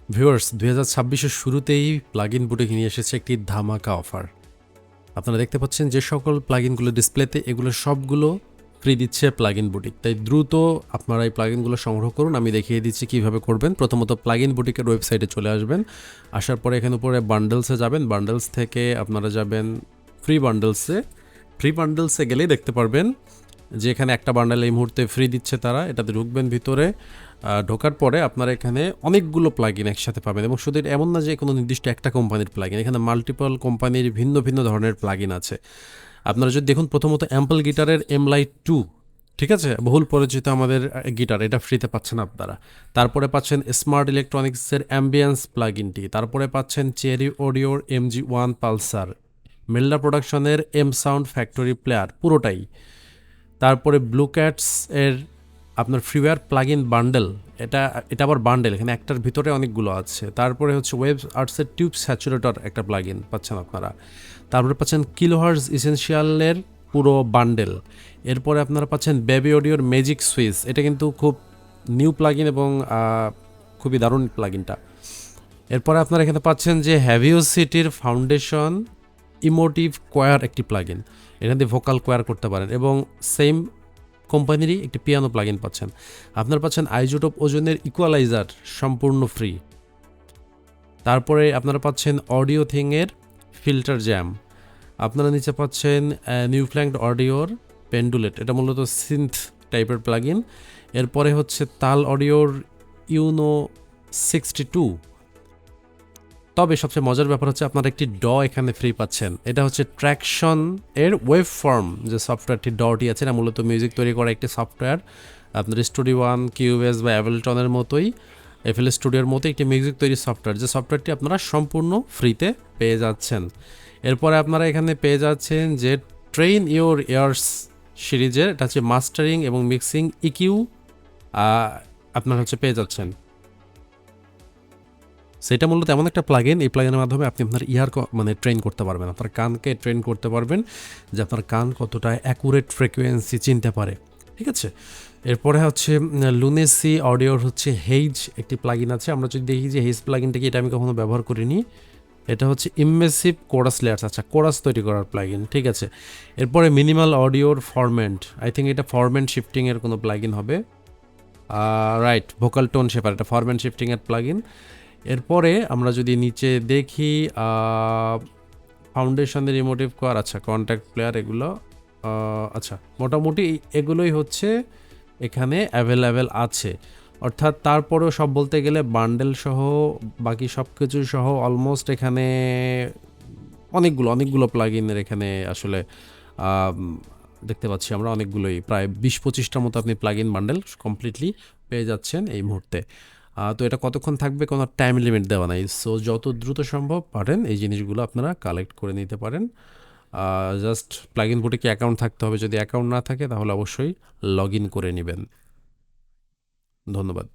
Viewers 2026-এর শুরুতেই plugin boutique নিয়ে এসেছে একটি ধামাকা অফার। আপনারা দেখতে পাচ্ছেন যে সকল প্লাগইনগুলো ডিসপ্লেতে এগুলো সবগুলো ফ্রি দিচ্ছে প্লাগইন বুটিক। তাই দ্রুত আপনারা এই প্লাগইনগুলো সংগ্রহ করুন। আমি দেখিয়ে দিচ্ছি কিভাবে করবেন। প্রথমত প্লাগইন বুটিকের ওয়েবসাইটে চলে আসবেন। আসার পরে এখানে উপরে বান্ডেলসে যাবেন। বান্ডেলস থেকে আপনারা যাবেন ফ্রি বান্ডেলসে। ফ্রি বান্ডেলসে গেলেই দেখতে পারবেন যে এখানে একটা বান্ডেল এই মুহূর্তে ফ্রি দিচ্ছে তারা। এটাতে ঢুকবেন ভিতরে। ঢোকার পরে আপনারা এখানে অনেকগুলো প্লাগইন একসাথে পাবেন এবং শুধু এটা এমন না যে কোনো নির্দিষ্ট একটা কোম্পানির প্লাগইন, এখানে মাল্টিপল কোম্পানির ভিন্ন ভিন্ন ধরনের প্লাগইন আছে। আপনারা যদি দেখুন প্রথমত অ্যাম্পল গিটারের এমলাইট 2, ঠিক আছে, বহুল পরিচিত আমাদের গিটার, এটা ফ্রিতে পাচ্ছেন আপনারা। তারপরে পাচ্ছেন স্মার্ট ইলেকট্রনিক্সের অ্যাম্বিয়েন্স প্লাগইনটি। তারপরে পাচ্ছেন চেরি অডিওর MG1 পালসার, মেলডা প্রোডাকশনের এম সাউন্ড ফ্যাক্টরি প্লেয়ার পুরোটাই। তারপরে ব্লু ক্যাটস এর আপনার ফ্রিওয়্যার প্লাগইন বান্ডেল, এটা এটা আবার বান্ডেল, এখানে একটার ভিতরে অনেকগুলো আছে। তারপরে হচ্ছে ওয়েব আর্টসের টিউব স্যাচুরেটর একটা প্লাগইন পাচ্ছেন আপনারা। তারপরে পাচ্ছেন কিলোহার্জ ইসেনশিয়ালের পুরো বান্ডেল। এরপরে আপনারা পাচ্ছেন বেবি অডিওর ম্যাজিক সুইচ, এটা কিন্তু খুব নিউ প্লাগইন এবং খুবই দারুণ প্লাগইনটা। এরপরে আপনারা এখানে পাচ্ছেন যে হ্যাভিওসিটির ফাউন্ডেশন ইমোটিভ কোয়ার একটি প্লাগইন, এখান দিয়ে ভোকাল কোয়ার করতে পারেন এবং সেম কোম্পানিরই একটি পিয়ানো প্লাগইন পাচ্ছেন। আপনারা পাচ্ছেন আইজোটোপ ওজনের ইকুয়ালাইজার সম্পূর্ণ ফ্রি। তারপরে আপনারা পাচ্ছেন অডিও থিংয়ের ফিল্টার জ্যাম। আপনারা নিচে পাচ্ছেন নিউফ্ল্যাঙ্কড অডিওর পেন্ডুলেট, এটা মূলত সিন্থ টাইপের প্লাগইন। এরপরে হচ্ছে তাল অডিওর ইউনো 62। তবে সবচেয়ে মজার ব্যাপার হচ্ছে আপনারা একটি এখানে ফ্রি পাচ্ছেন। এটা হচ্ছে ট্র্যাকশন এর ওয়েব ফর্ম, যে সফটওয়্যারটি ডটি আছে, এটা মূলত মিউজিক তৈরি করা একটি সফটওয়্যার। আপনার স্টুডিও ওয়ান, কিউবেস বা অ্যাভেলটনের মতোই, এফএল স্টুডিওর মতো একটি মিউজিক তৈরি সফটওয়্যার, যে সফটওয়্যারটি আপনারা সম্পূর্ণ ফ্রিতে পেয়ে যাচ্ছেন। এরপরে আপনারা এখানে পেয়ে যাচ্ছেন যে ট্রেইন ইউর ইয়ার্স সিরিজের, এটা হচ্ছে মাস্টারিং এবং মিক্সিং ইকিউ আপনারা হচ্ছে পেয়ে যাচ্ছেন। সেটা মূলত এমন একটা প্লাগইন, এই প্লাগইনের মাধ্যমে আপনি আপনার মানে ট্রেন করতে পারবেন, আপনার কানকে ট্রেন করতে পারবেন যে আপনার কান কতটা অ্যাকুরেট ফ্রিকোয়েন্সি চিনতে পারে, ঠিক আছে। এরপরে হচ্ছে লুনেসি অডিওর হচ্ছে হেইজ একটি প্লাগইন আছে। আমরা যদি দেখি যে হেইজ প্লাগইনটা কি, এটা আমি কখনো ব্যবহার করিনি। এটা হচ্ছে ইমমেসিভ কোরাস লেয়ার্স, আচ্ছা কোরাস তৈরি করার প্লাগইন, ঠিক আছে। এরপরে মিনিমাল অডিওর ফরম্যান্ট, আই থিঙ্ক এটা ফরম্যান্ট শিফটিংয়ের কোনো প্লাগইন হবে, রাইট, ভোকাল টোন শেপার, এটা ফরম্যান্ট শিফটিংয়ের প্লাগইন। এরপরে আমরা যদি নিচে দেখি ফাউন্ডেশনের ইমোটিভ কোয়ার, আচ্ছা কন্ট্যাক্ট প্লেয়ার, এগুলো আচ্ছা মোটামুটি এগুলোই হচ্ছে এখানে অ্যাভেলেবেল আছে। অর্থাৎ তারপরেও সব বলতে গেলে বান্ডেল সহ বাকি সব কিছু সহ অলমোস্ট এখানে অনেকগুলো প্লাগইনের এখানে আসলে দেখতে পাচ্ছি আমরা অনেকগুলোই, প্রায় 20-25টার মতো আপনি প্লাগইন বান্ডেল কমপ্লিটলি পেয়ে যাচ্ছেন এই মুহূর্তে। তো এটা কতক্ষণ থাকবে কোনো টাইম লিমিট দেওয়া নাই। সো যত দ্রুত সম্ভব পারেন এই জিনিসগুলো আপনারা কালেক্ট করে নিতে পারেন। জাস্ট প্লাগইন বুটিকে অ্যাকাউন্ট থাকতে হবে, যদি অ্যাকাউন্ট না থাকে তাহলে অবশ্যই লগ ইন করে নেবেন। ধন্যবাদ।